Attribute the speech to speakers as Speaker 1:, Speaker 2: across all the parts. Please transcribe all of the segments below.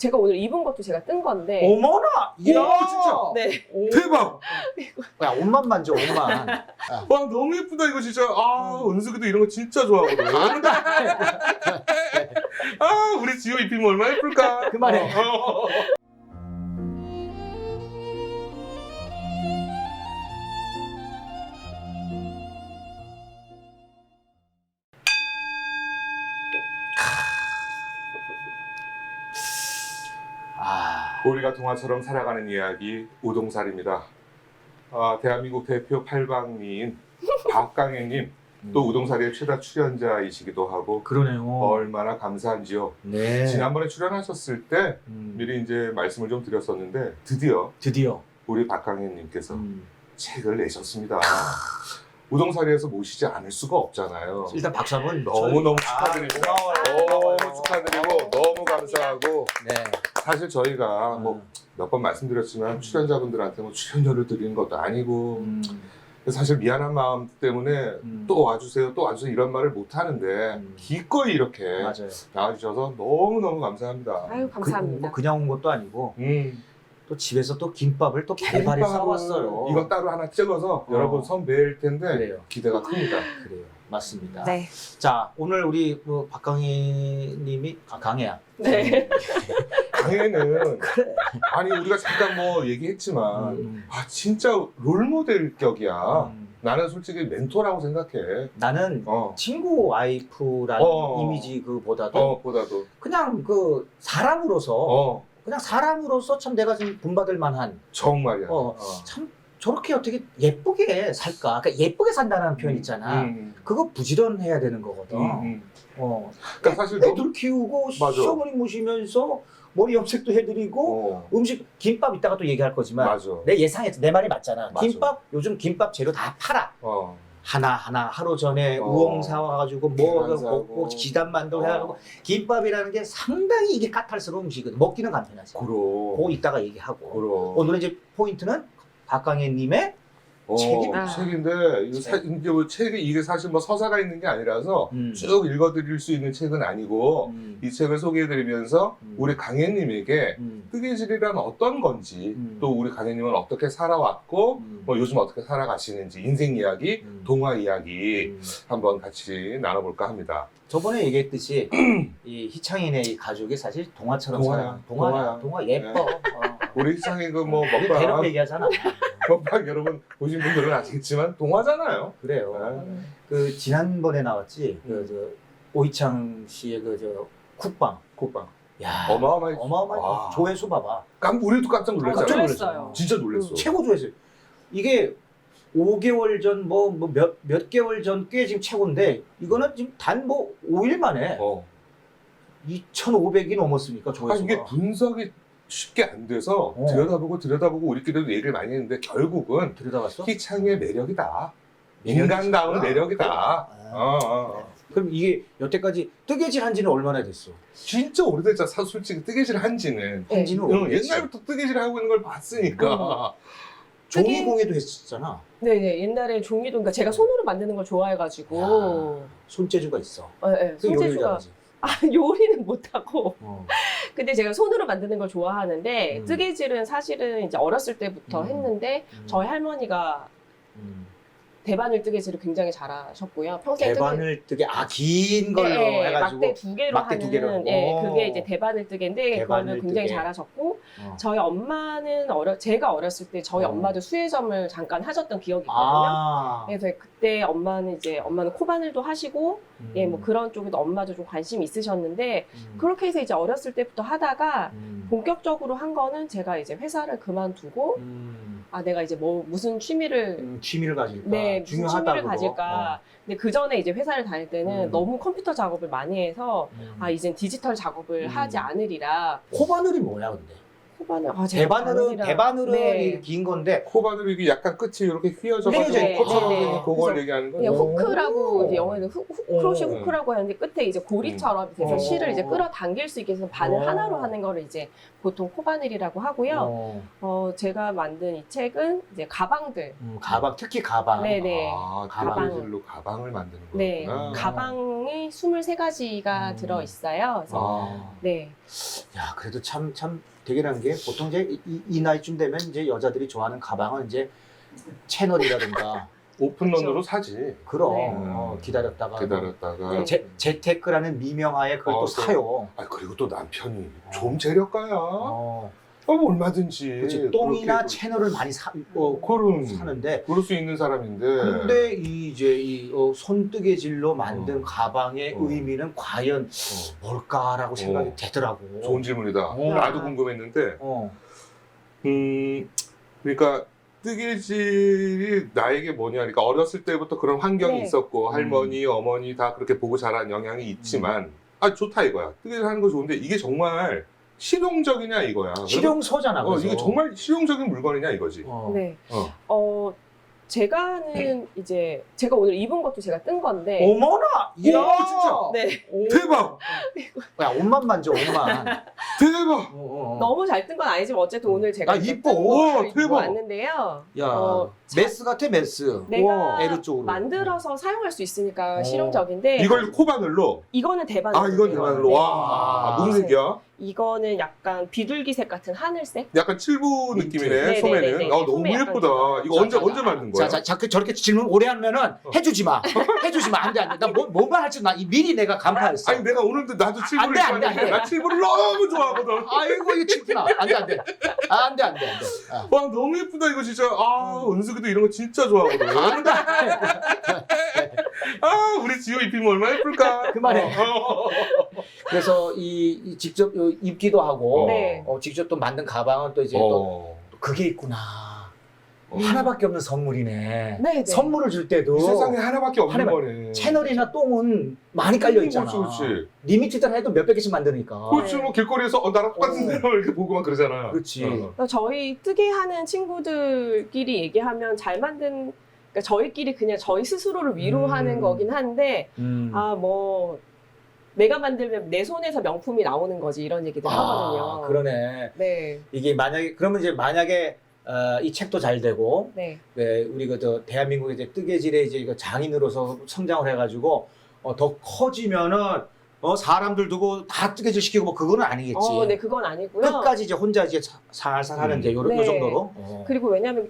Speaker 1: 제가 오늘 입은 것도 제가 뜬 건데.
Speaker 2: 어머나!
Speaker 3: 이야, 진짜.
Speaker 1: 네.
Speaker 2: 오.
Speaker 3: 대박!
Speaker 2: 야, 옷만 만져, 옷만.
Speaker 3: 와, 너무 예쁘다, 이거 진짜. 아, 은숙이도 이런 거 진짜 좋아하거든. 아, 우리 지호 입히면 얼마나 예쁠까?
Speaker 2: 그만해.
Speaker 3: 우리가 동화처럼 살아가는 이야기, 우동살입니다. 대한민국 대표 팔방미인 박강혜님, 또 우동살이의 최다 출연자이시기도 하고,
Speaker 2: 그러네요.
Speaker 3: 얼마나 감사한지요.
Speaker 2: 네.
Speaker 3: 지난번에 출연하셨을 때 미리 이제 말씀을 좀 드렸었는데, 드디어 우리 박강혜님께서 책을 내셨습니다. 우동살이에서 모시지 않을 수가 없잖아요.
Speaker 2: 일단 박수 한번
Speaker 3: 너무너무 축하드리고,
Speaker 2: 고마워요.
Speaker 3: 너무 축하드리고, 너무 감사하고,
Speaker 2: 네.
Speaker 3: 사실 저희가 뭐 몇 번 말씀드렸지만 출연자분들한테 뭐 출연료를 드리는 것도 아니고 사실 미안한 마음 때문에 또 와주세요 이런 말을 못 하는데 기꺼이 이렇게
Speaker 2: 맞아요.
Speaker 3: 나와주셔서 너무너무 감사합니다.
Speaker 1: 아유, 감사합니다.
Speaker 2: 그냥 온 것도 아니고 또 집에서 또 김밥을 또 바리바리 싸왔어요.
Speaker 3: 이거 따로 하나 찍어서 여러분 선 뵐 텐데
Speaker 2: 그래요.
Speaker 3: 기대가 큽니다.
Speaker 2: 그래요. 맞습니다.
Speaker 1: 네.
Speaker 2: 자, 오늘 우리 뭐 박강희님이 강혜야.
Speaker 1: 네.
Speaker 3: 강혜는 아니 우리가 잠깐 뭐 얘기했지만 진짜 롤모델 격이야. 나는 솔직히 멘토라고 생각해.
Speaker 2: 나는 친구 와이프라는 이미지 그보다도
Speaker 3: 보다도
Speaker 2: 그냥 그 사람으로서 그냥 사람으로서 참 내가 좀 본받을 만한
Speaker 3: 정말이야.
Speaker 2: 참 저렇게 어떻게 예쁘게 살까? 그러니까 예쁘게 산다는 표현 있잖아. 그거 부지런해야 되는 거거든.
Speaker 3: 그러니까 사실
Speaker 2: 애들 키우고
Speaker 3: 맞아.
Speaker 2: 시어머니 모시면서 머리 염색도 해드리고 음식 김밥 이따가 또 얘기할 거지만
Speaker 3: 맞아.
Speaker 2: 내 예상했지 내 말이 맞잖아.
Speaker 3: 맞아.
Speaker 2: 김밥 요즘 김밥 재료 다 팔아. 하나 하루 전에 우엉 사와가지고 뭐
Speaker 3: 계란 사고.
Speaker 2: 볶고 지단만두 해가지고 김밥이라는 게 상당히 이게 까탈스러운 음식이거든. 먹기는 간편하지. 그거 이따가 얘기하고 오늘은 이제 포인트는 박강혜님의 책입니다.
Speaker 3: 책인데 이제 뭐 책이 이게 사실 뭐 서사가 있는 게 아니라서 쭉 읽어드릴 수 있는 책은 아니고 이 책을 소개해드리면서 우리 강혜님에게 뜨개질이란 어떤 건지 또 우리 강혜님은 어떻게 살아왔고 뭐 요즘 어떻게 살아가시는지 인생 이야기, 동화 이야기 한번 같이 나눠볼까 합니다.
Speaker 2: 저번에 얘기했듯이 이 희창이네 이 가족이 사실 동화처럼
Speaker 3: 동화야.
Speaker 2: 살아. 동화 예뻐.
Speaker 3: 우리 희창이 그 뭐
Speaker 2: 우리
Speaker 3: 먹방
Speaker 2: 대놓고 얘기하잖아.
Speaker 3: 먹방 여러분 보신 분들은 아시겠지만 동화잖아요.
Speaker 2: 그래요. 그 지난번에 나왔지. 저 오희창 씨의 그 저 국방. 야, 어마어마하지. 조회수 봐봐.
Speaker 3: 우리도 깜짝 놀랐잖아요.
Speaker 1: 놀랐어요.
Speaker 3: 진짜 놀랐어.
Speaker 2: 최고 조회수. 이게 5개월 전 몇 개월 전 꽤 지금 최고인데 이거는 지금 단 뭐 5일 만에 2,500이 넘었으니까 조회수가.
Speaker 3: 이게 분석이 쉽게 안 돼서 들여다보고 우리끼리도 얘기를 많이 했는데 결국은
Speaker 2: 들여다봤어?
Speaker 3: 희창의 매력이다. 인간다운 매력이다.
Speaker 2: 그럼 이게 여태까지 뜨개질 한 지는 얼마나 됐어?
Speaker 3: 진짜 오래됐잖아. 솔직히 뜨개질 한지는. 옛날부터 뜨개질 하고 있는 걸 봤으니까.
Speaker 2: 종이공예도 했었잖아.
Speaker 1: 네네. 옛날에 종이도, 그러니까 제가 손으로 만드는 걸 좋아해가지고.
Speaker 2: 손재주가 있어.
Speaker 1: 네, 손재주가. 요리는 못하고. 근데 제가 손으로 만드는 걸 좋아하는데, 뜨개질은 사실은 이제 어렸을 때부터 했는데, 저희 할머니가 대바늘 뜨개질을 굉장히 잘하셨고요. 평생
Speaker 2: 대바늘 뜨개, 긴 걸로 해가지고.
Speaker 1: 막대 두 개로 하는, 그게 이제 대바늘 뜨개인데, 그거를 굉장히 잘하셨고, 저희 엄마는 제가 어렸을 때 저희 엄마도 수혜점을 잠깐 하셨던 기억이 있거든요. 그래서 그때 엄마는 코바늘도 하시고, 뭐 그런 쪽에도 엄마도 좀 관심이 있으셨는데, 그렇게 해서 이제 어렸을 때부터 하다가, 본격적으로 한 거는 제가 이제 회사를 그만두고, 내가 이제 무슨 취미를 가질까? 네, 무슨 취미를 가질까? 근데 그 전에 이제 회사를 다닐 때는 너무 컴퓨터 작업을 많이 해서 이젠 디지털 작업을 하지 않으리라.
Speaker 2: 코바늘이 뭐야, 근데?
Speaker 1: 코바늘, 제가 바늘이랑-
Speaker 2: 대바늘은
Speaker 1: 네.
Speaker 2: 긴 건데
Speaker 3: 코바늘 이게 약간 끝이 이렇게 휘어져가지고
Speaker 2: 네,
Speaker 3: 코처럼
Speaker 1: 네, 네.
Speaker 3: 되는 그걸
Speaker 1: 그래서
Speaker 3: 얘기하는
Speaker 1: 그냥
Speaker 3: 거예요.
Speaker 1: 후크라고 이제 영어에는 크로시
Speaker 3: 오.
Speaker 1: 후크라고 하는데 끝에 이제 고리처럼 돼서 실을 이제 끌어당길 수 있게 해서 바늘
Speaker 2: 오.
Speaker 1: 하나로 하는 거를 이제 보통 코바늘이라고 하고요. 제가 만든 이 책은 이제 가방들.
Speaker 2: 가방, 특히 가방.
Speaker 1: 네네.
Speaker 3: 가방 재질로 가방을 만드는 거구나.
Speaker 1: 네. 가방이 23가지가 들어 있어요. 그래서 네.
Speaker 2: 야, 그래도 참 대단한 게 보통 이제 이 나이쯤 되면 이제 여자들이 좋아하는 가방은 이제 채널이라든가
Speaker 3: 오픈런으로 사지.
Speaker 2: 그럼
Speaker 1: 네.
Speaker 2: 기다렸다가
Speaker 3: 기다렸다가.
Speaker 1: 네.
Speaker 2: 재테크라는 미명하에 그걸 또 사요.
Speaker 3: 그리고 또 남편이 좀 재력가야.
Speaker 2: 어,
Speaker 3: 얼마든지.
Speaker 2: 그렇지. 똥이나
Speaker 3: 그렇게
Speaker 2: 채널을 많이
Speaker 3: 그런
Speaker 2: 사는데
Speaker 3: 그럴 수 있는 사람인데.
Speaker 2: 근데 이 손뜨개질로 만든 가방의
Speaker 3: 어.
Speaker 2: 의미는 과연 뭘까라고 생각이 되더라고.
Speaker 3: 좋은 질문이다. 나도 궁금했는데. 그러니까 뜨개질이 나에게 뭐냐, 그러니까 어렸을 때부터 그런 환경이
Speaker 1: 네.
Speaker 3: 있었고 할머니, 어머니 다 그렇게 보고 자란 영향이 있지만 좋다 이거야. 뜨개질 하는 거 좋은데 이게 정말 실용적이냐 이거야.
Speaker 2: 실용소잖아. 그래서.
Speaker 3: 이게 정말 실용적인 물건이냐 이거지.
Speaker 1: 네. 제가 하는 이제 제가 오늘 입은 것도 제가 뜬 건데.
Speaker 2: 어머나! 이야!
Speaker 3: 진짜!
Speaker 1: 네.
Speaker 3: 대박!
Speaker 2: 야, 옷만 만져, 옷만.
Speaker 3: 대박!
Speaker 1: 너무 잘 뜬 건 아니지만 어쨌든 오늘 제가 이렇게
Speaker 2: 이뻐.
Speaker 1: 뜬 거를 입고
Speaker 3: 대박.
Speaker 1: 왔는데요.
Speaker 2: 야, 메스 같아, 메스.
Speaker 1: 내가
Speaker 2: 에르 쪽으로.
Speaker 1: 만들어서 사용할 수 있으니까 실용적인데
Speaker 3: 이걸 코바늘로?
Speaker 1: 이거는 대바늘.
Speaker 3: 이건 대바늘로.
Speaker 1: 네.
Speaker 3: 와, 무슨 색이야?
Speaker 1: 이거는 약간 비둘기색 같은 하늘색.
Speaker 3: 약간 칠부 느낌이네,
Speaker 1: 네,
Speaker 3: 소매는.
Speaker 1: 네, 네, 네.
Speaker 3: 너무
Speaker 1: 소매 약간
Speaker 3: 예쁘다. 이거 언제 만든 거야?
Speaker 2: 저렇게 질문 오래 하면은 해주지 마. 해주지 마. 안 돼, 안 돼. 나 뭐만 할지 미리 내가 간파했어.
Speaker 3: 아니, 내가 오늘도 나도
Speaker 2: 안
Speaker 3: 칠부를
Speaker 2: 돼, 안 돼, 안 돼.
Speaker 3: 나 칠부를 너무 좋아하거든.
Speaker 2: 아이고, 이거 칠구나. 안 돼, 안 돼. 안 돼, 안 돼, 안 돼.
Speaker 3: 와, 너무 예쁘다, 이거 진짜. 은숙이도 이런 거 진짜 좋아하거든.
Speaker 2: 안 돼.
Speaker 3: 우리 지호 입히면 얼마나 예쁠까?
Speaker 2: 그만해. 그래서 이 직접 입기도 하고,
Speaker 1: 네.
Speaker 2: 직접 또 만든 가방은 또 이제 또 그게 있구나. 하나밖에 없는 선물이네.
Speaker 1: 네.
Speaker 2: 선물을 줄 때도
Speaker 3: 이 세상에 하나밖에 없는
Speaker 2: 하나만-
Speaker 3: 거네.
Speaker 2: 채널이나 똥은 많이 깔려 있잖아.
Speaker 3: 그렇지.
Speaker 2: 리미티드 해도 몇백 개씩 만드니까.
Speaker 3: 그렇지, 뭐 길거리에서 나랑 똑같은 데로 이렇게 보고 막 그러잖아.
Speaker 2: 그렇지.
Speaker 1: 그러니까 저희 뜨개 하는 친구들끼리 얘기하면 잘 만든, 그러니까 저희끼리 그냥 저희 스스로를 위로하는 거긴 한데, 내가 만들면 내 손에서 명품이 나오는 거지 이런 얘기들 하거든요.
Speaker 2: 그러네.
Speaker 1: 네.
Speaker 2: 이게 만약에 이 책도 잘 되고,
Speaker 1: 네.
Speaker 2: 우리 대한민국의 이제 뜨개질의 이제 이거 장인으로서 성장을 해가지고 더 커지면은 사람들 두고 다 뜨개질 시키고 뭐 그거는 아니겠지.
Speaker 1: 네, 그건 아니고요.
Speaker 2: 끝까지 이제 혼자 이제 살살 하는 이제 요
Speaker 1: 네.
Speaker 2: 정도로.
Speaker 1: 그리고 왜냐면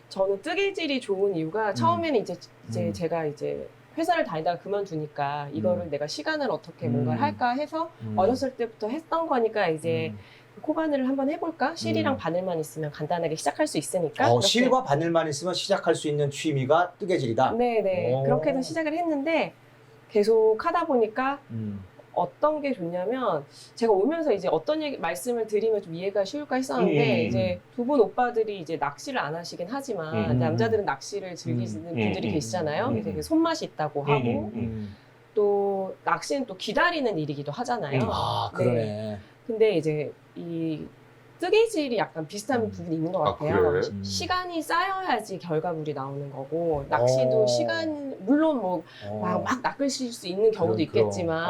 Speaker 1: 저는 뜨개질이 좋은 이유가 처음에는 이제 제가 이제 회사를 다니다가 그만두니까 이거를 내가 시간을 어떻게 뭔가를 할까 해서 어렸을 때부터 했던 거니까 이제 코바늘을 한번 해볼까? 실이랑 바늘만 있으면 간단하게 시작할 수 있으니까. 그렇게.
Speaker 2: 실과 바늘만 있으면 시작할 수 있는 취미가 뜨개질이다.
Speaker 1: 네네.
Speaker 2: 오.
Speaker 1: 그렇게 해서 시작을 했는데 계속 하다 보니까 어떤 게 좋냐면 제가 오면서 이제 어떤 말씀을 드리면 좀 이해가 쉬울까 했었는데 이제 두 분 오빠들이 이제 낚시를 안 하시긴 하지만 남자들은 낚시를 즐기시는 분들이 계시잖아요. 되게 손맛이 있다고 하고 또 낚시는 또 기다리는 일이기도 하잖아요.
Speaker 2: 그러네.
Speaker 1: 네. 근데 이제 이 뜨개질이 약간 비슷한 부분이 있는 것 같아요.
Speaker 3: 그래?
Speaker 1: 시간이 쌓여야지 결과물이 나오는 거고 낚시도 물론 막 낚으실 수 있는 경우도
Speaker 2: 그럼.
Speaker 1: 있겠지만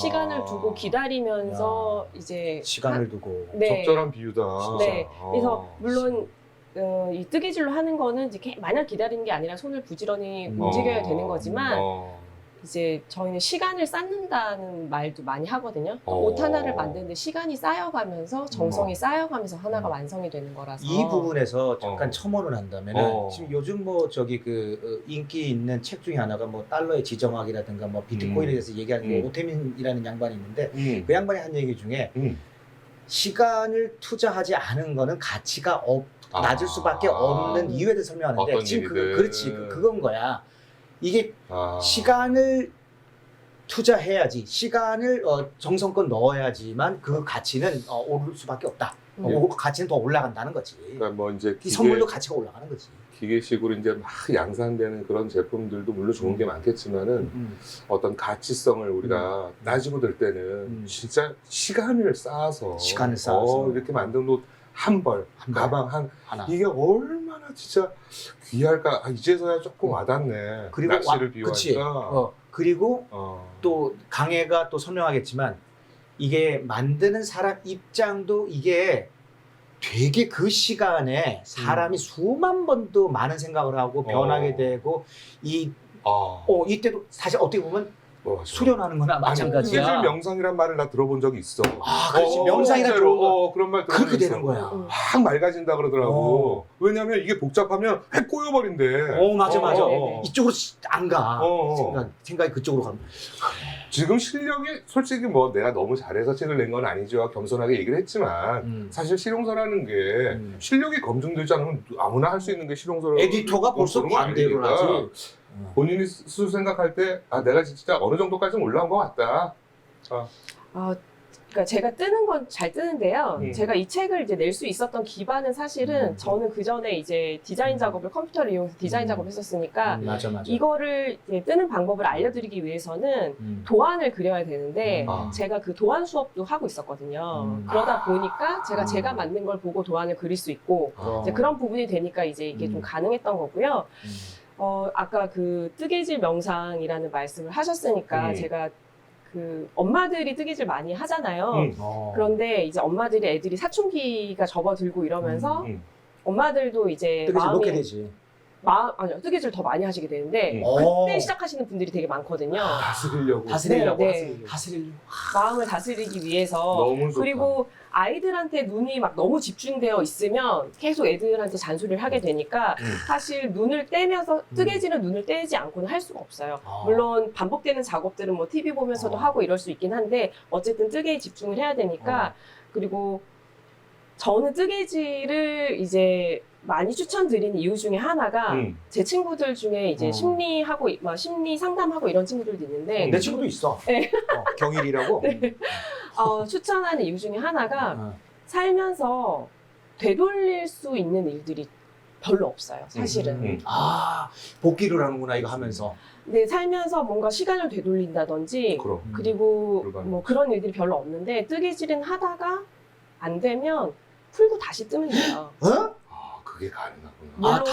Speaker 1: 시간을 두고 기다리면서 이제
Speaker 2: 시간을 두고.
Speaker 1: 네.
Speaker 3: 적절한 비유다.
Speaker 1: 네. 그래서 물론 이 뜨개질로 하는 거는 이제 마냥 기다리는 게 아니라 손을 부지런히 움직여야 되는 거지만 이제 저희는 시간을 쌓는다는 말도 많이 하거든요. 옷 하나를 만드는데 시간이 쌓여가면서 정성이 쌓여가면서 하나가 완성이 되는 거라서
Speaker 2: 이 부분에서 잠깐 첨언을 한다면은 지금 요즘 인기 있는 책 중에 하나가 달러의 지정학이라든가 비트코인에 대해서 얘기하는 게 오태민이라는 양반이 있는데 그 양반이 한 얘기 중에 시간을 투자하지 않은 거는 가치가 낮을 수밖에 없는 이유에 대해서 설명하는데 지금 그렇지 그건 거야. 이게 시간을 투자해야지 시간을 정성껏 넣어야지만 그 가치는 오를 수밖에 없다. 가치는 더 올라간다는 거지.
Speaker 3: 그러니까 뭐 이제
Speaker 2: 이 선물도 가치가 올라가는 거지.
Speaker 3: 기계식으로 이제 막 양산되는 그런 제품들도 물론 좋은 게 많겠지만은 어떤 가치성을 우리가 따지고 들 때는 진짜 시간을 쌓아서 이렇게 만든 옷 한 벌, 가방 하나. 이게 얼마나 진짜 귀할까. 이제서야 조금 와닿네.
Speaker 2: 그리고
Speaker 3: 낚시를
Speaker 2: 그치.
Speaker 3: 비유하니까.
Speaker 2: 그리고 또 강혜가 또 설명하겠지만 이게 만드는 사람 입장도 이게 되게 그 시간에 사람이 수만 번도 많은 생각을 하고 변하게 되고 이때도 사실 어떻게 보면 수련하는 거나 마찬가지야.
Speaker 3: 뜨개질 명상이란 말을 나 들어본 적이 있어.
Speaker 2: 그렇지. 명상이란
Speaker 3: 그런 말 들어본
Speaker 2: 그렇게
Speaker 3: 적이
Speaker 2: 되는
Speaker 3: 있어.
Speaker 2: 거야.
Speaker 3: 막 맑아진다 그러더라고. 왜냐면 이게 복잡하면 해 꼬여버린대.
Speaker 2: 맞아.
Speaker 1: 네네.
Speaker 2: 이쪽으로 안 가. 생각이 그쪽으로 가면.
Speaker 3: 지금 실력이 솔직히 뭐 내가 너무 잘해서 책을 낸 건 아니죠. 겸손하게 얘기를 했지만 사실 실용서라는 게 실력이 검증되지 않으면 아무나 할 수 있는 게 실용서라고.
Speaker 2: 에디터가 벌써 반대로 하지.
Speaker 3: 본인이 스스로 생각할 때 내가 진짜 어느 정도까지는 올라온 것 같다.
Speaker 1: 그러니까 제가 뜨는 건 잘 뜨는데요. 제가 이 책을 이제 낼 수 있었던 기반은 사실은 저는 그 전에 이제 디자인 작업을 컴퓨터를 이용해서 디자인 작업을 했었으니까
Speaker 2: 맞아.
Speaker 1: 이거를 이제 뜨는 방법을 알려드리기 위해서는 도안을 그려야 되는데 제가 그 도안 수업도 하고 있었거든요. 그러다 보니까 제가 만든 걸 보고 도안을 그릴 수 있고 이제 그런 부분이 되니까 이제 이게 좀 가능했던 거고요. 아까 그 뜨개질 명상이라는 말씀을 하셨으니까 제가 그 엄마들이 뜨개질 많이 하잖아요. 그런데 이제 엄마들이 애들이 사춘기가 접어들고 이러면서 엄마들도 이제
Speaker 2: 뜨개질 놓게 되지.
Speaker 1: 아니요, 뜨개질 더 많이 하시게 되는데 그때 시작하시는 분들이 되게 많거든요.
Speaker 3: 다스리려고.
Speaker 2: 다스리려고.
Speaker 1: 마음을 다스리기 위해서.
Speaker 3: 너무 좋다.
Speaker 1: 그리고 아이들한테 눈이 막 너무 집중되어 있으면 계속 애들한테 잔소리를 하게 되니까 사실 눈을 떼면서 뜨개질은 눈을 떼지 않고는 할 수가 없어요. 물론 반복되는 작업들은 뭐 TV 보면서도 하고 이럴 수 있긴 한데 어쨌든 뜨개에 집중을 해야 되니까 그리고 저는 뜨개질을 이제 많이 추천드리는 이유 중에 하나가 제 친구들 중에 이제 심리 상담하고 이런 친구들도 있는데
Speaker 2: 내 친구도 있어.
Speaker 1: 네.
Speaker 2: 경일이라고.
Speaker 1: 네. 추천하는 이유 중에 하나가 살면서 되돌릴 수 있는 일들이 별로 없어요, 사실은.
Speaker 2: 복귀를 하는구나 이거 하면서.
Speaker 1: 근데 살면서 뭔가 시간을 되돌린다든지 그리고 뭐 그런 일들이 별로 없는데 뜨개질은 하다가 안 되면 풀고 다시 뜨면 돼요.
Speaker 3: 그게 가능하구나.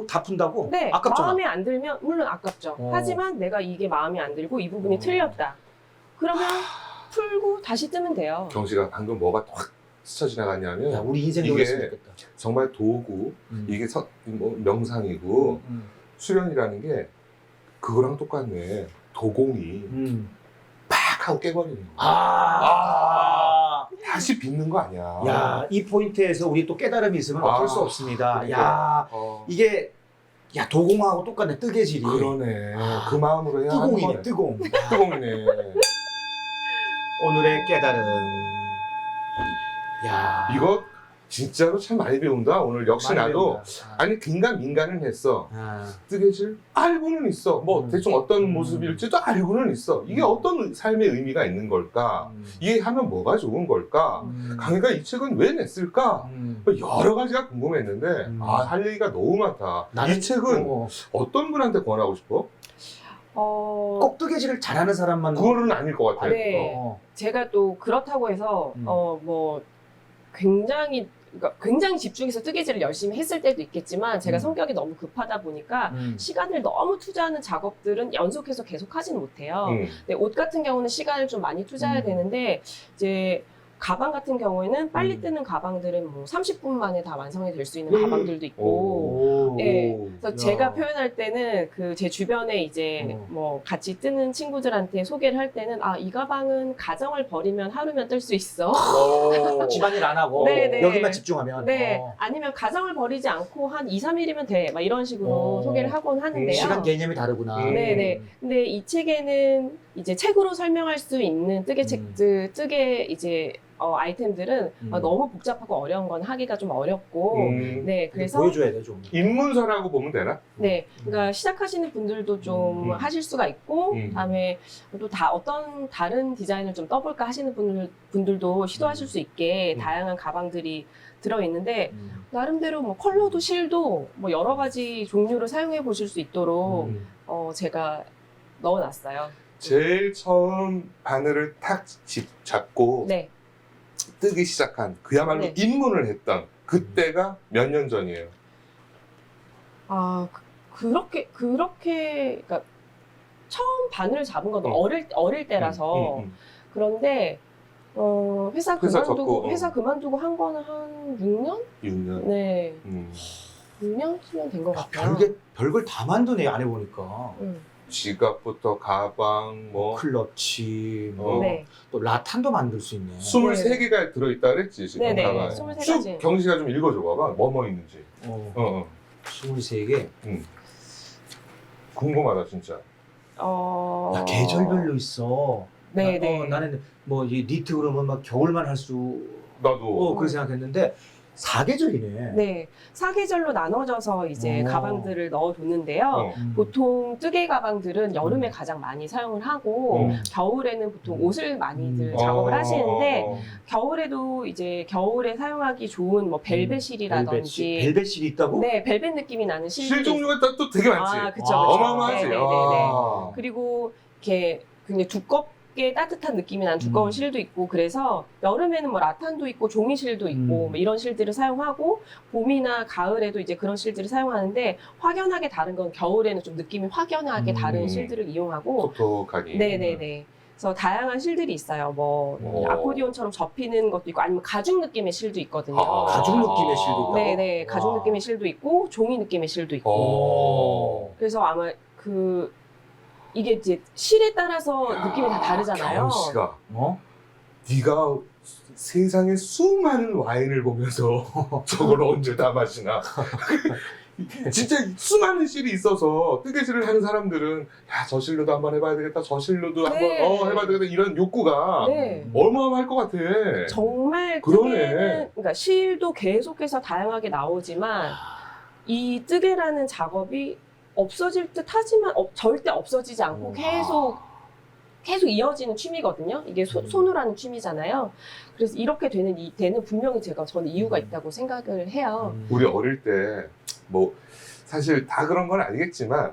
Speaker 2: 다 푼다고?
Speaker 1: 네,
Speaker 2: 아깝잖아.
Speaker 1: 마음에 안 들면 물론 아깝죠. 하지만 내가 이게 마음에 안 들고 이 부분이 틀렸다. 그러면 풀고 다시 뜨면 돼요.
Speaker 3: 경씨가 방금 뭐가 확 스쳐 지나갔냐면
Speaker 2: 야, 우리 인생
Speaker 3: 이게
Speaker 2: 좋겠다.
Speaker 3: 정말 도구, 이게 명상이고 수련이라는 게 그거랑 똑같네. 도공이 팍 하고 깨버리는 거야. 다시 빚는 거 아니야.
Speaker 2: 야, 이 포인트에서 우리 또 깨달음이 있으면 어쩔 수 없습니다.
Speaker 3: 그래.
Speaker 2: 이게 도공하고 똑같네. 뜨개질이.
Speaker 3: 그러네. 그 마음으로 해야 하는 거네.
Speaker 2: 뜨공.
Speaker 3: 뜨공이네.
Speaker 2: 오늘의 깨달음.
Speaker 3: 이거 진짜로 참 많이 배운다. 오늘 역시 나도 아니 긴가민가는 했어. 뜨개질 알고는 있어. 뭐 대충 어떤 모습일지도 알고는 있어. 이게 어떤 삶의 의미가 있는 걸까? 이해하면 뭐가 좋은 걸까? 강희가 이 책은 왜 냈을까? 여러 가지가 궁금했는데 할 얘기가 너무 많다. 이 책은 어떤 분한테 권하고 싶어?
Speaker 2: 꼭 뜨개질을 잘하는 사람만.
Speaker 3: 그거는 아닐 것 같아요.
Speaker 1: 네. 제가 또 그렇다고 해서 뭐 굉장히 집중해서 뜨개질을 열심히 했을 때도 있겠지만 제가 성격이 너무 급하다 보니까 시간을 너무 투자하는 작업들은 연속해서 계속 하지는 못해요. 근데 옷 같은 경우는 시간을 좀 많이 투자해야 되는데 이제 가방 같은 경우에는 빨리 뜨는 가방들은 뭐 30분 만에 다 완성이 될 수 있는 가방들도 있고, 그래서 제가 표현할 때는 그 제 주변에 이제 뭐 같이 뜨는 친구들한테 소개를 할 때는 이 가방은 가정을 버리면 하루면 뜰 수 있어.
Speaker 2: 집안일 안 하고
Speaker 1: 네네.
Speaker 2: 여기만 집중하면.
Speaker 1: 아니면 가정을 버리지 않고 한 2, 3일이면 돼. 막 이런 식으로 소개를 하곤 하는데요.
Speaker 2: 시간 개념이 다르구나.
Speaker 1: 네네. 근데 이 책에는 이제 책으로 설명할 수 있는 뜨개 책들, 뜨개 이제 아이템들은 너무 복잡하고 어려운 건 하기가 좀 어렵고 네 그래서
Speaker 2: 보여줘야 돼 좀.
Speaker 3: 입문서라고 보면 되나?
Speaker 1: 네 그러니까 시작하시는 분들도 좀 하실 수가 있고 그다음에 또 어떤 다른 디자인을 좀 떠볼까 하시는 분들도 시도하실 수 있게 다양한 가방들이 들어있는데 나름대로 뭐 컬러도 실도 뭐 여러 가지 종류를 사용해 보실 수 있도록 제가 넣어놨어요.
Speaker 3: 제일 처음 바늘을 탁 잡고
Speaker 1: 네.
Speaker 3: 뜨기 시작한 그야말로
Speaker 1: 네.
Speaker 3: 입문을 했던 그때가 몇 년 전이에요?
Speaker 1: 아 그렇게 그러니까 처음 바늘을 잡은 건 어릴 때라서 그런데 회사 그만두고 회사 그만두고 한 거는 한 6년?
Speaker 3: 6년.
Speaker 1: 네. 6년쯤은 된 것 같아요.
Speaker 2: 별걸 다 만드네 안 해보니까.
Speaker 3: 지갑부터 가방, 뭐
Speaker 2: 클러치,
Speaker 1: 네.
Speaker 2: 또 라탄도 만들 수 있네.
Speaker 3: 23개가 들어있다 그랬지 지금
Speaker 1: 네네.
Speaker 3: 가방에.
Speaker 1: 23가지.
Speaker 3: 쭉 경식아 좀 읽어줘 봐봐. 뭐 있는지.
Speaker 2: 23개.
Speaker 3: 궁금하다 진짜.
Speaker 2: 야, 계절별로 있어.
Speaker 1: 네네.
Speaker 2: 나는 뭐 이 니트 그러면 막 겨울만 할 수.
Speaker 3: 나도.
Speaker 2: 그렇게 생각했는데 사계절이네.
Speaker 1: 네, 사계절로 나눠져서 이제 가방들을 넣어뒀는데요. 보통 뜨개 가방들은 여름에 가장 많이 사용을 하고 겨울에는 보통 옷을 많이들 작업을 하시는데 겨울에도 이제 겨울에 사용하기 좋은 뭐 벨벳실이라든지
Speaker 2: 벨벳실이 있다고?
Speaker 1: 네, 벨벳 느낌이 나는
Speaker 3: 실 종류가 또 되게 많지.
Speaker 1: 아, 그쵸.
Speaker 3: 어마어마하지.
Speaker 1: 네네네. 그리고 이렇게 굉장히 두껍게 따뜻한 느낌이 나는 두꺼운 실도 있고 그래서 여름에는 뭐 라탄도 있고 종이실도 있고 뭐 이런 실들을 사용하고 봄이나 가을에도 이제 그런 실들을 사용하는데 확연하게 다른 건 겨울에는 좀 느낌이 확연하게 다른 실들을 이용하고
Speaker 3: 톡톡하니.
Speaker 1: 네네네. 그래서 다양한 실들이 있어요. 뭐 아코디온처럼 접히는 것도 있고 아니면 가죽 느낌의 실도 있거든요.
Speaker 2: 가죽 느낌의 실도 있다고?
Speaker 1: 네네. 가죽 느낌의 실도 있고 종이 느낌의 실도 있고. 그래서 아마 이게 이제 실에 따라서 느낌이 다 다르잖아요.
Speaker 3: 경식아, 네가 세상에 수많은 와인을 보면서 저걸 언제 다 마시나? 진짜 수많은 실이 있어서 뜨개질을 하는 사람들은 야, 저 실로도 한번 해봐야 되겠다, 저 실로도 한번 해봐야 되겠다 이런 욕구가 어마어마할 것 같아.
Speaker 1: 정말
Speaker 3: 그러네.
Speaker 1: 뜨개는 그러니까 실도 계속해서 다양하게 나오지만 이 뜨개라는 작업이 없어질 듯 하지만 절대 없어지지 않고 계속 이어지는 취미거든요. 이게 손으로 하는 취미잖아요. 그래서 이렇게 되는 분명히 저는 이유가 있다고 생각을 해요.
Speaker 3: 우리 어릴 때 뭐 사실 다 그런 건 아니겠지만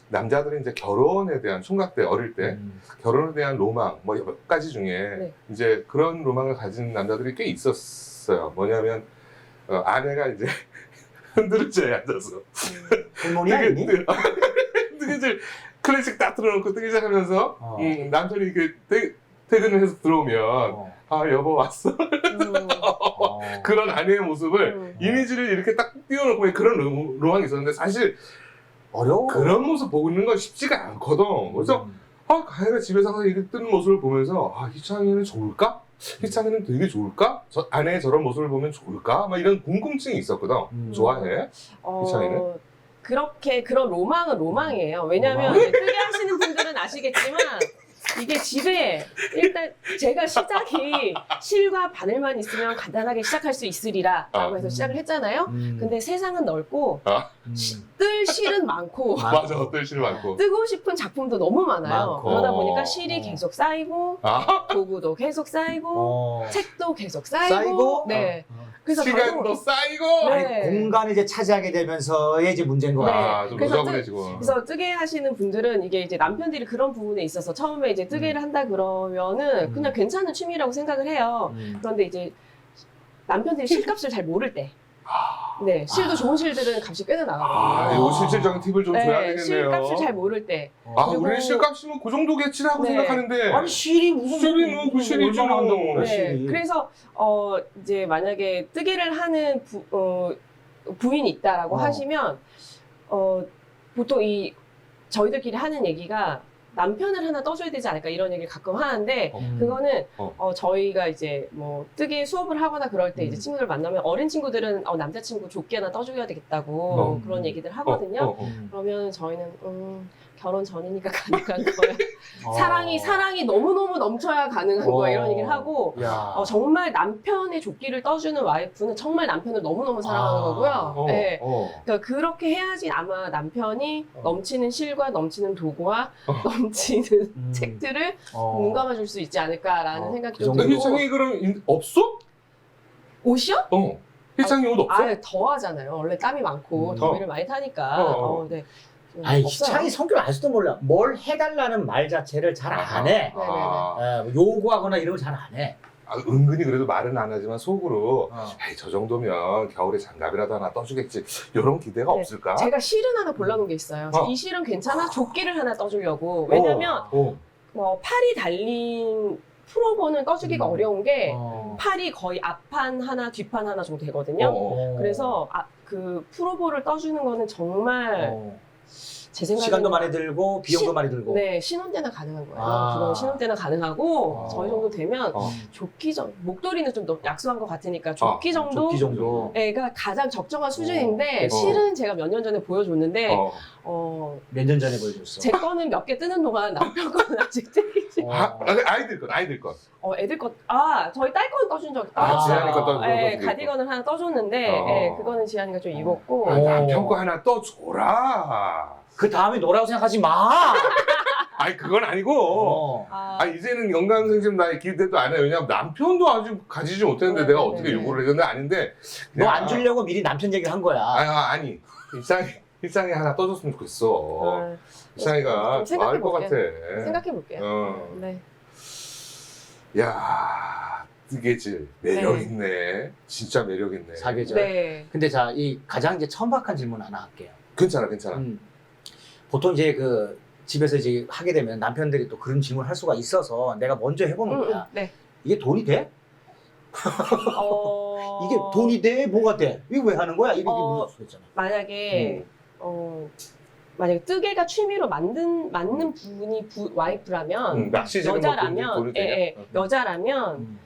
Speaker 3: 남자들은 이제 결혼에 대한 총각 때 어릴 때 결혼에 대한 로망 뭐 몇 가지 중에 이제 그런 로망을 가진 남자들이 꽤 있었어요. 뭐냐면 아내가 이제 흔들의자에 앉아서
Speaker 2: 할머니 아니니?
Speaker 3: 뜨개질 클래식 딱 틀어놓고 뜨개질 하면서 남편이 이렇게 퇴근을 해서 들어오면 아 여보 왔어? 그런 아내의 모습을 이미지를 이렇게 딱 띄워놓고 그런 로망이 있었는데 사실
Speaker 2: 어려워.
Speaker 3: 그런 모습 보고 있는 건 쉽지가 않거든. 그래서 가혜가 집에서 항상 이렇게 뜨는 모습을 보면서 희창이는 좋을까? 희창이는 되게 좋을까? 아내의 저런 모습을 보면 좋을까? 막 이런 궁금증이 있었거든. 좋아해? 희창이는?
Speaker 1: 그런 로망은 로망이에요. 왜냐하면 뜨개 하시는 분들은 아시겠지만 이게 집에 일단 제가 시작이 실과 바늘만 있으면 간단하게 시작할 수 있으리라 라고 해서 시작을 했잖아요. 근데 세상은 넓고 뜰 실은 많고
Speaker 3: 맞아, 뜰 실 많고
Speaker 1: 뜨고 싶은 작품도 너무 많아요. 그러다 보니까 실이 계속 쌓이고 도구도 계속 쌓이고 책도 계속 쌓이고 네. 그래서
Speaker 3: 시간도 쌓이고
Speaker 2: 공간을 이제 차지하게 되면서의 이제 문제인 것 같아요.
Speaker 3: 좀 무자분해지고.
Speaker 1: 그래서 뜨개 하시는 분들은 이게 이제 남편들이 그런 부분에 있어서 처음에 이제 뜨개를 한다 그러면은 그냥 괜찮은 취미라고 생각을 해요. 그런데 이제 남편들이 실값을 잘 모를 때. 네, 실도 좋은 실들은 값이 꽤나 나가거든요.
Speaker 3: 이 실질적인 팁을 좀 줘야 되겠네요.
Speaker 1: 실값을 잘 모를 때.
Speaker 3: 우리 실값이면 그 정도겠지라고 생각하는데.
Speaker 2: 아니 실이 무슨
Speaker 3: 실이 그 실이지
Speaker 2: 얼마나 한다고 그래,
Speaker 1: 네,
Speaker 2: 실이.
Speaker 1: 그래서 이제 만약에 뜨개를 하는 부인이 있다라고 하시면 보통 저희들끼리 하는 얘기가 남편을 하나 떠줘야 되지 않을까 이런 얘기를 가끔 하는데 그거는 저희가 이제 뭐 뜨개 수업을 하거나 그럴 때 이제 친구들 만나면 어린 친구들은 남자친구 조끼 하나 떠줘야 되겠다고 그런 얘기들 하거든요. 그러면 저희는 결혼 전이니까 가능한 거야. 사랑이 너무너무 넘쳐야 가능한 거야. 이런 얘기를 하고 정말 남편의 조끼를 떠주는 와이프는 정말 남편을 너무너무 사랑하는 거고요. 네. 그러니까 그렇게 해야지 아마 남편이 넘치는 실과 넘치는 도구와 넘치는 책들을 눈 감아줄 수 있지 않을까라는 생각이 좀 들고.
Speaker 3: 희창이 그럼 없어?
Speaker 1: 옷이요?
Speaker 3: 희창이 옷 없어?
Speaker 1: 더 하잖아요. 원래 땀이 많고 더위를 많이 타니까. 네.
Speaker 2: 아니,
Speaker 1: 없어요.
Speaker 2: 희창이 성격 알지도 몰라. 뭘 해달라는 말 자체를 잘 안 해. 요구하거나 이런 거 잘 안 해.
Speaker 3: 은근히 그래도 말은 안 하지만 속으로 에이, 저 정도면 겨울에 장갑이라도 하나 떠주겠지. 이런 기대가 없을까?
Speaker 1: 제가 실은 하나 골라놓은 게 있어요. 이 실은 괜찮아? 조끼를 하나 떠주려고. 왜냐면 팔이 달린 프로보는 떠주기가 어려운 게 팔이 거의 앞판 하나 뒷판 하나 정도 되거든요. 그래서 그 프로보를 떠주는 거는 정말 제 생각에는
Speaker 2: 시간도 많이 들고 비용도 많이 들고.
Speaker 1: 네, 신혼 때나 가능한 거예요. 그건 신혼 때나 가능하고 저희 정도 되면 조끼 정도, 목도리는 좀 너무 약소한 것 같으니까 조끼 정도.
Speaker 2: 조끼 정도가
Speaker 1: 가장 적정한 수준인데 실은 제가 몇 년 전에 보여줬는데
Speaker 2: 몇 년 전에 보여줬어.
Speaker 1: 제 거는 몇 개 뜨는 동안 남편 거는 아직 뜨기지.
Speaker 3: 아이들 것.
Speaker 1: 애들 것, 저희 딸 거는 떠준 적
Speaker 3: 지한이 거 떠준
Speaker 1: 있어요.
Speaker 3: 거.
Speaker 1: 가디건을 하나 떠줬는데 그거는 지한이가 좀 입었고.
Speaker 3: 남편 거 하나 떠줘라.
Speaker 2: 그 다음에 노라고 생각하지 마.
Speaker 3: 아니 그건 아니고. 이제는 영감생심 나의 기대도 안 해요. 왜냐면 남편도 아직 가지지 못했는데 내가 어떻게 요구를 했는데 아닌데.
Speaker 2: 너 안 주려고 미리 남편 얘기를 한 거야.
Speaker 3: 아니. 일상에 하나 떠줬으면 좋겠어. 일상이가 좋아할 것 같아.
Speaker 1: 생각해볼게요. 네.
Speaker 3: 야, 뜨개질 매력 있네. 진짜 매력 있네.
Speaker 2: 사계절.
Speaker 1: 네.
Speaker 2: 근데 자, 이 가장 이제 천박한 질문 하나 할게요.
Speaker 3: 괜찮아.
Speaker 2: 보통 이제 그 집에서 이제 하게 되면 남편들이 또 그런 질문을 할 수가 있어서 내가 먼저 해보는 거야.
Speaker 1: 네.
Speaker 2: 이게 돈이 돼? 이게 돈이 돼? 뭐가 돼? 이거 왜 하는 거야? 이렇게 물을 수 있잖아.
Speaker 1: 만약에 만약에 뜨개가 취미로 맞는 분이 와이프라면 여자라면 여자라면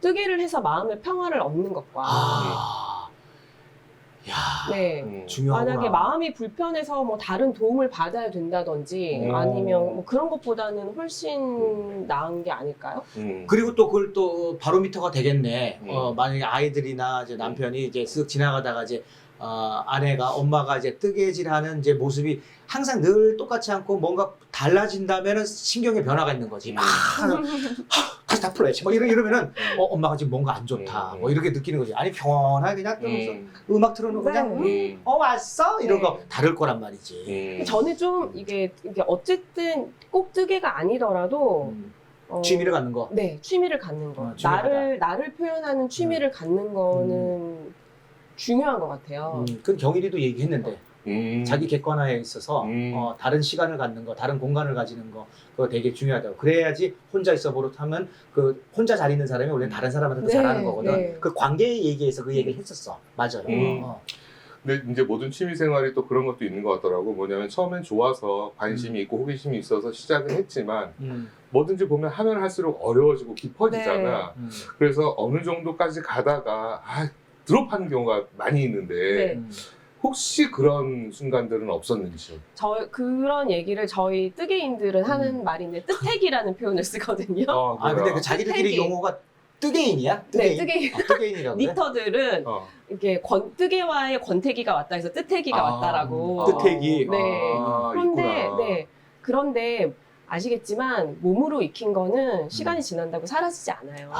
Speaker 1: 뜨개를 해서 마음의 평화를 얻는 것과
Speaker 2: 중요하구나.
Speaker 1: 만약에 마음이 불편해서 뭐 다른 도움을 받아야 된다든지 아니면 뭐 그런 것보다는 훨씬 나은 게 아닐까요?
Speaker 2: 그리고 또 그걸 또 바로미터가 되겠네. 만약에 아이들이나 이제 남편이 이제 쓱 지나가다가 이제 아내가 엄마가 이제 뜨개질하는 이제 모습이 항상 늘 똑같지 않고 뭔가 달라진다면은 신경의 변화가 있는 거지. 막 다시 다 풀어야지. 뭐 이러면은 엄마가 지금 뭔가 안 좋다. 뭐 이렇게 느끼는 거지. 아니 평온하게 그냥 뜨면서 음악 틀어놓고 그냥 왔어 이런 거 다를 거란 말이지.
Speaker 1: 저는 좀 이게 어쨌든 꼭 뜨개가 아니더라도
Speaker 2: 취미를 갖는 거.
Speaker 1: 네, 취미를 갖는 거. 나를 표현하는 취미를 갖는 거는 중요한 것 같아요.
Speaker 2: 그 경일이도 얘기했는데 자기 객관화에 있어서 다른 시간을 갖는 거, 다른 공간을 가지는 거 그거 되게 중요하다고. 그래야지 혼자 있어 버릇하면 그 혼자 잘 있는 사람이 원래 다른 사람한테도 잘하는 거거든. 그 관계 얘기에서 그 얘기를 했었어. 맞아요.
Speaker 3: 근데 이제 모든 취미 생활이 또 그런 것도 있는 것 같더라고. 뭐냐면 처음엔 좋아서 관심이 있고 호기심이 있어서 시작은 했지만 뭐든지 보면 하면 할수록 어려워지고 깊어지잖아. 그래서 어느 정도까지 가다가 드롭하는 경우가 많이 있는데 혹시 그런 순간들은 없었는지?
Speaker 1: 그런 얘기를 저희 뜨개인들은 하는 말인데 뜨택이라는 표현을 쓰거든요.
Speaker 2: 근데 그 자기들끼리 용어가 뜨개인이야?
Speaker 1: 네, 뜨개인.
Speaker 2: 뜨개인이라고 그래?
Speaker 1: 니터들은 이게 뜨개와의 권태기가 왔다 해서 뜨태기가 왔다라고.
Speaker 2: 뜨태기.
Speaker 1: 네. 그런데 아시겠지만 몸으로 익힌 거는 시간이 지난다고 사라지지 않아요.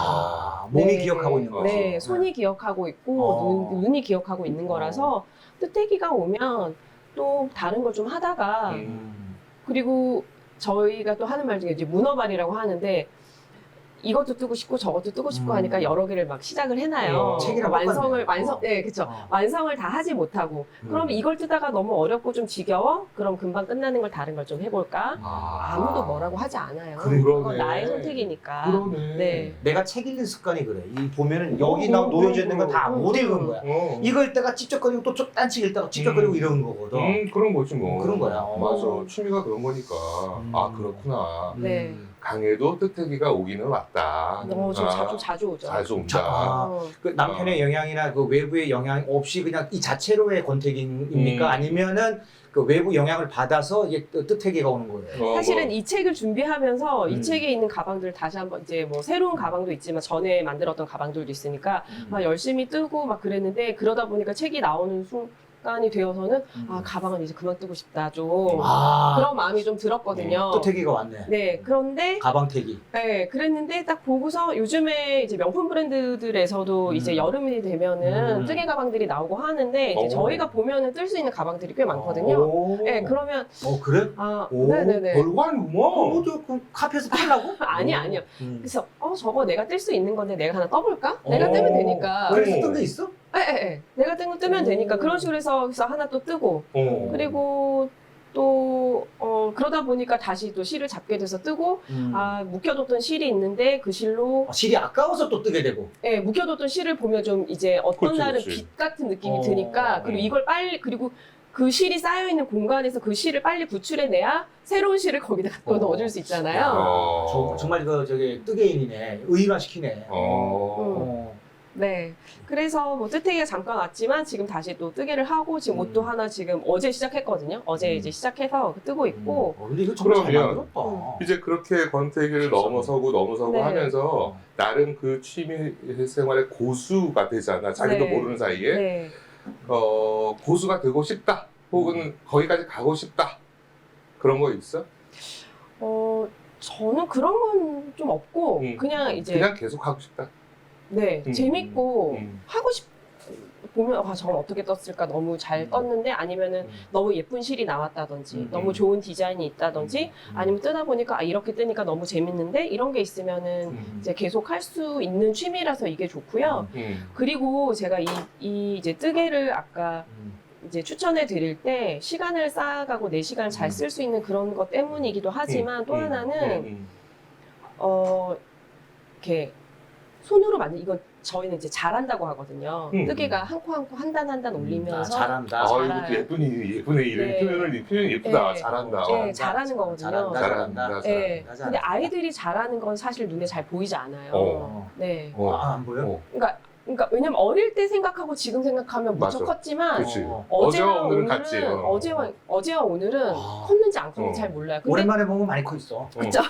Speaker 2: 몸이 기억하고 있는 거지.
Speaker 1: 네, 손이 기억하고 있고 눈이 기억하고 있는 거라서 뜨태기가 오면 또 다른 걸 좀 하다가 그리고 저희가 또 하는 말 중에 이제 문어발이라고 하는데 이것도 뜨고 싶고 저것도 뜨고 싶고 하니까 여러 개를 막 시작을 해놔요.
Speaker 2: 책이랑
Speaker 1: 완성을 다 하지 못하고 그럼 이걸 뜨다가 너무 어렵고 좀 지겨워? 그럼 금방 끝나는 걸 다른 걸 좀 해볼까? 아무도 뭐라고 하지 않아요. 그건 나의 선택이니까. 네.
Speaker 2: 내가 책 읽는 습관이 그래. 이 보면은 여기 놓여져 있는 건 다 못 읽은 거야. 이걸 때가 찝쩍거리고 또 딴책 읽다가 찝쩍거리고 이러는 거거든.
Speaker 3: 그런 거지 뭐.
Speaker 2: 그런 거야.
Speaker 3: 맞아. 취미가 그런 거니까. 그렇구나.
Speaker 1: 네.
Speaker 3: 강에도 뜨태기가 오기는 왔다.
Speaker 1: 좀 자주 오죠.
Speaker 3: 자주 온다.
Speaker 2: 그 남편의 영향이나 그 외부의 영향 없이 그냥 이 자체로의 권태기입니까? 아니면은 그 외부 영향을 받아서 이게 뜨태기가 오는 거예요?
Speaker 1: 사실은 이 책을 준비하면서 이 책에 있는 가방들을 다시 한번 이제 뭐 새로운 가방도 있지만 전에 만들었던 가방들도 있으니까 막 열심히 뜨고 막 그랬는데 그러다 보니까 책이 나오는 순간이 되어서는 가방은 이제 그만 뜨고 싶다 좀 그런 마음이 좀 들었거든요.
Speaker 2: 뜨태기가 왔네.
Speaker 1: 네, 그런데
Speaker 2: 가방태기.
Speaker 1: 네, 그랬는데 딱 보고서 요즘에 이제 명품 브랜드들에서도 이제 여름이 되면은 뜨개 가방들이 나오고 하는데 이제 저희가 보면은 뜰 수 있는 가방들이 꽤 많거든요. 네, 그러면
Speaker 2: 그래?
Speaker 1: 네네네.
Speaker 3: 별거 아니구먼.
Speaker 2: 그럼 카페에서 팔라고?
Speaker 1: 아니요. 그래서 저거 내가 뜰 수 있는 건데 내가 하나 떠볼까? 내가 뜨면 되니까.
Speaker 2: 그래서 뜬 게 있어?
Speaker 1: 네. 내가 뜬 거 뜨면 되니까 그런 식으로 해서 하나 또 뜨고 그리고 또 그러다 보니까 다시 또 실을 잡게 돼서 뜨고 묵혀뒀던 실이 있는데 그 실로
Speaker 2: 실이 아까워서 또 뜨게 되고.
Speaker 1: 네, 묵혀뒀던 실을 보면 좀 이제 어떤
Speaker 3: 그렇지,
Speaker 1: 날은
Speaker 3: 그렇지.
Speaker 1: 빛 같은 느낌이 드니까 그리고 이걸 빨리 그리고 그 실이 쌓여있는 공간에서 그 실을 빨리 구출해내야 새로운 실을 거기다 갖다 넣어줄 수 있잖아요.
Speaker 2: 정말 저기 뜨개인이네. 의인화시키네.
Speaker 1: 네. 그래서 뭐 뜨태기가 잠깐 왔지만 지금 다시 또 뜨개를 하고 지금 옷도 하나 지금 어제 시작했거든요. 어제 이제 시작해서 뜨고 있고.
Speaker 2: 근데 이거 정말 잘
Speaker 3: 그러면
Speaker 2: 만들었다.
Speaker 3: 이제 그렇게 권태기를 넘어서고
Speaker 1: 네.
Speaker 3: 하면서 나름 그 취미 생활의 고수가 되잖아. 자기도
Speaker 1: 네.
Speaker 3: 모르는 사이에
Speaker 1: 네.
Speaker 3: 고수가 되고 싶다. 혹은 거기까지 가고 싶다. 그런 거 있어?
Speaker 1: 저는 그런 건 좀 없고 그냥 이제
Speaker 3: 그냥 계속 하고 싶다.
Speaker 1: 네, 재밌고 하고 보면 저건 어떻게 떴을까 너무 잘 떴는데 아니면은 너무 예쁜 실이 나왔다든지 너무 좋은 디자인이 있다든지 아니면 뜨다 보니까 이렇게 뜨니까 너무 재밌는데 이런 게 있으면은 이제 계속 할 수 있는 취미라서 이게 좋고요. 그리고 제가 이 이제 뜨개를 아까 이제 추천해 드릴 때 시간을 쌓아가고 내 시간을 잘 쓸 수 있는 그런 것 때문이기도 하지만 또 하나는 이렇게 손으로 만든 이건 저희는 이제 잘한다고 하거든요. 뜨개가 한 코 한 코 한 단 한 단 올리면서
Speaker 2: 잘한다.
Speaker 3: 이것도 예쁜의 이름 표현이 예쁘다.
Speaker 1: 네.
Speaker 3: 잘한다.
Speaker 1: 네, 잘하는 거거든요.
Speaker 3: 잘한다.
Speaker 1: 네. 근데 아이들이 잘하는 건 사실 눈에 잘 보이지 않아요. 네.
Speaker 2: 안 보여?
Speaker 1: 그러니까 왜냐면 어릴 때 생각하고 지금 생각하면 무척
Speaker 3: 맞아.
Speaker 1: 컸지만
Speaker 3: 그렇지.
Speaker 1: 어제와
Speaker 3: 오늘은
Speaker 1: 오늘은
Speaker 3: 같지.
Speaker 1: 어제와 오늘은 컸는지 안 컸는지 잘 몰라요. 근데
Speaker 2: 오랜만에 보면 많이 커 있어.
Speaker 1: 그렇죠.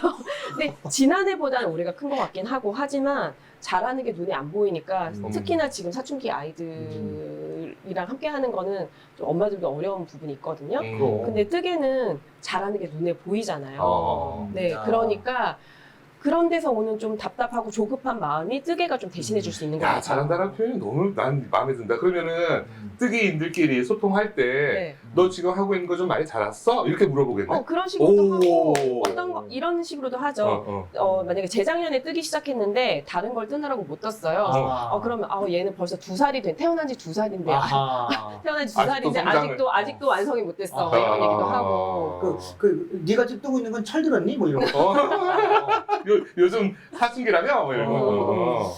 Speaker 1: 근데 지난해보다는 우리가 큰 것 같긴 하지만 잘하는 게 눈에 안 보이니까 특히나 지금 사춘기 아이들이랑 함께 하는 거는 좀 엄마들도 어려운 부분이 있거든요. 근데 뜨개는 잘하는 게 눈에 보이잖아요. 네, 그러니까 그런 데서 오는 좀 답답하고 조급한 마음이 뜨개가 좀 대신해 줄 수 있는 것 같아요.
Speaker 3: 잘한다는 표현이 너무 난 마음에 든다. 그러면은 뜨개인들끼리 소통할 때 너 지금 하고 있는 거 좀 많이 잘했어? 이렇게 물어보겠네.
Speaker 1: 그런 식으로도 하고 어떤 거 이런 식으로도 하죠. 만약에 재작년에 뜨기 시작했는데 다른 걸 뜨느라고 못 떴어요. 그러면 얘는 벌써 2살이 태어난 지 2살인데 태어난 지 2살인데 아직도 완성이 못 됐어. 이런 얘기도 하고.
Speaker 2: 네가 지금 뜨고 있는 건 철들었니? 뭐 이런 거.
Speaker 3: 요즘 사춘기라며? 뭐 이런 거.